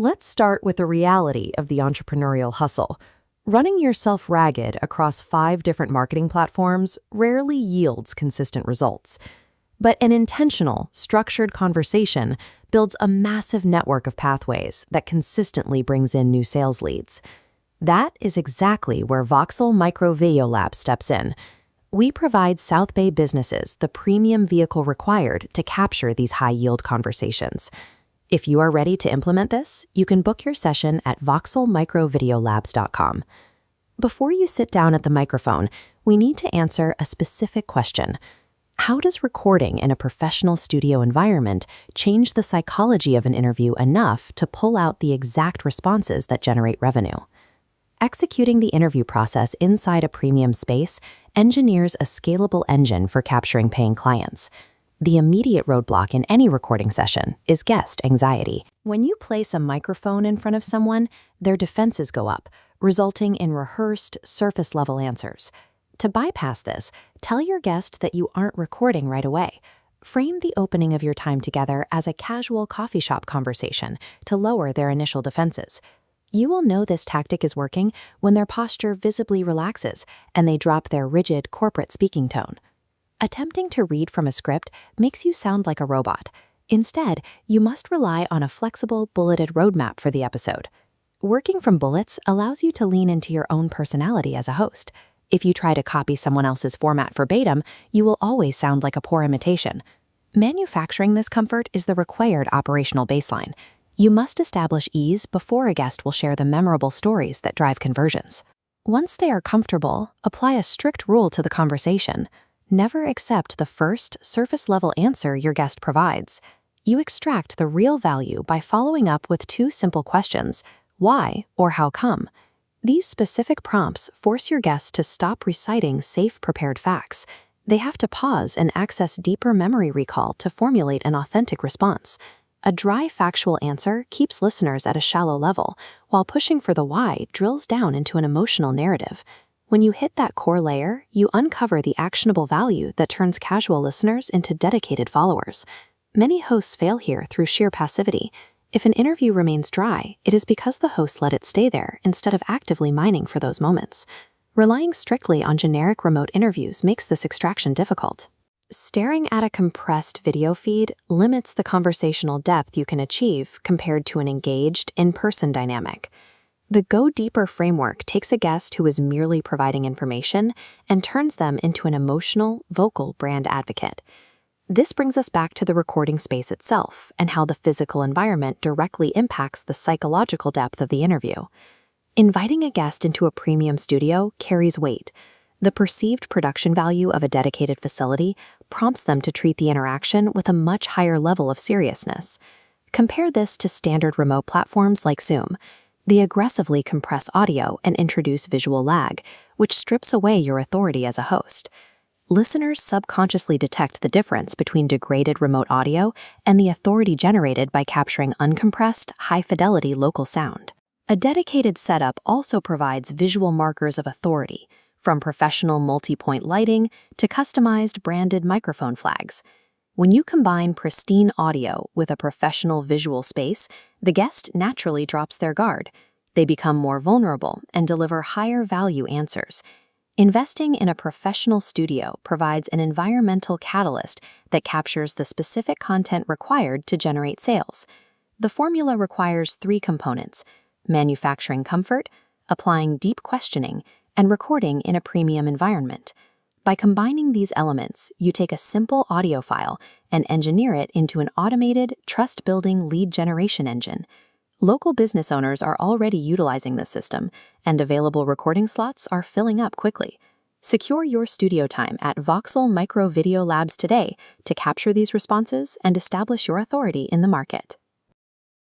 Let's start with the reality of the entrepreneurial hustle. Running yourself ragged across 5 different marketing platforms rarely yields consistent results. But an intentional, structured conversation builds a massive network of pathways that consistently brings in new sales leads. That is exactly where Voxel Micro Video Lab steps in. We provide South Bay businesses the premium vehicle required to capture these high-yield conversations. If you are ready to implement this, you can book your session at voxelmicrovideolabs.com. Before you sit down at the microphone, we need to answer a specific question. How does recording in a professional studio environment change the psychology of an interview enough to pull out the exact responses that generate revenue? Executing the interview process inside a premium space engineers a scalable engine for capturing paying clients. The immediate roadblock in any recording session is guest anxiety. When you place a microphone in front of someone, their defenses go up, resulting in rehearsed, surface-level answers. To bypass this, tell your guest that you aren't recording right away. Frame the opening of your time together as a casual coffee shop conversation to lower their initial defenses. You will know this tactic is working when their posture visibly relaxes and they drop their rigid corporate speaking tone. Attempting to read from a script makes you sound like a robot. Instead, you must rely on a flexible, bulleted roadmap for the episode. Working from bullets allows you to lean into your own personality as a host. If you try to copy someone else's format verbatim, you will always sound like a poor imitation. Manufacturing this comfort is the required operational baseline. You must establish ease before a guest will share the memorable stories that drive conversions. Once they are comfortable, apply a strict rule to the conversation. Never accept the first, surface-level answer your guest provides. You extract the real value by following up with 2 simple questions: why or how come? These specific prompts force your guests to stop reciting safe, prepared facts. They have to pause and access deeper memory recall to formulate an authentic response. A dry, factual answer keeps listeners at a shallow level, while pushing for the why drills down into an emotional narrative. When you hit that core layer, you uncover the actionable value that turns casual listeners into dedicated followers. Many hosts fail here through sheer passivity. If an interview remains dry, it is because the host let it stay there instead of actively mining for those moments. Relying strictly on generic remote interviews makes this extraction difficult. Staring at a compressed video feed limits the conversational depth you can achieve compared to an engaged, in-person dynamic. The Go Deeper framework takes a guest who is merely providing information and turns them into an emotional, vocal brand advocate. This brings us back to the recording space itself and how the physical environment directly impacts the psychological depth of the interview. Inviting a guest into a premium studio carries weight. The perceived production value of a dedicated facility prompts them to treat the interaction with a much higher level of seriousness. Compare this to standard remote platforms like Zoom. They aggressively compress audio and introduce visual lag, which strips away your authority as a host. Listeners subconsciously detect the difference between degraded remote audio and the authority generated by capturing uncompressed, high-fidelity local sound. A dedicated setup also provides visual markers of authority, from professional multi-point lighting to customized branded microphone flags. When you combine pristine audio with a professional visual space, the guest naturally drops their guard. They become more vulnerable and deliver higher value answers. Investing in a professional studio provides an environmental catalyst that captures the specific content required to generate sales. The formula requires 3 components: manufacturing comfort, applying deep questioning, and recording in a premium environment. By combining these elements, you take a simple audio file and engineer it into an automated, trust-building lead generation engine. Local business owners are already utilizing this system, and available recording slots are filling up quickly. Secure your studio time at Voxel Micro Video Labs today to capture these responses and establish your authority in the market.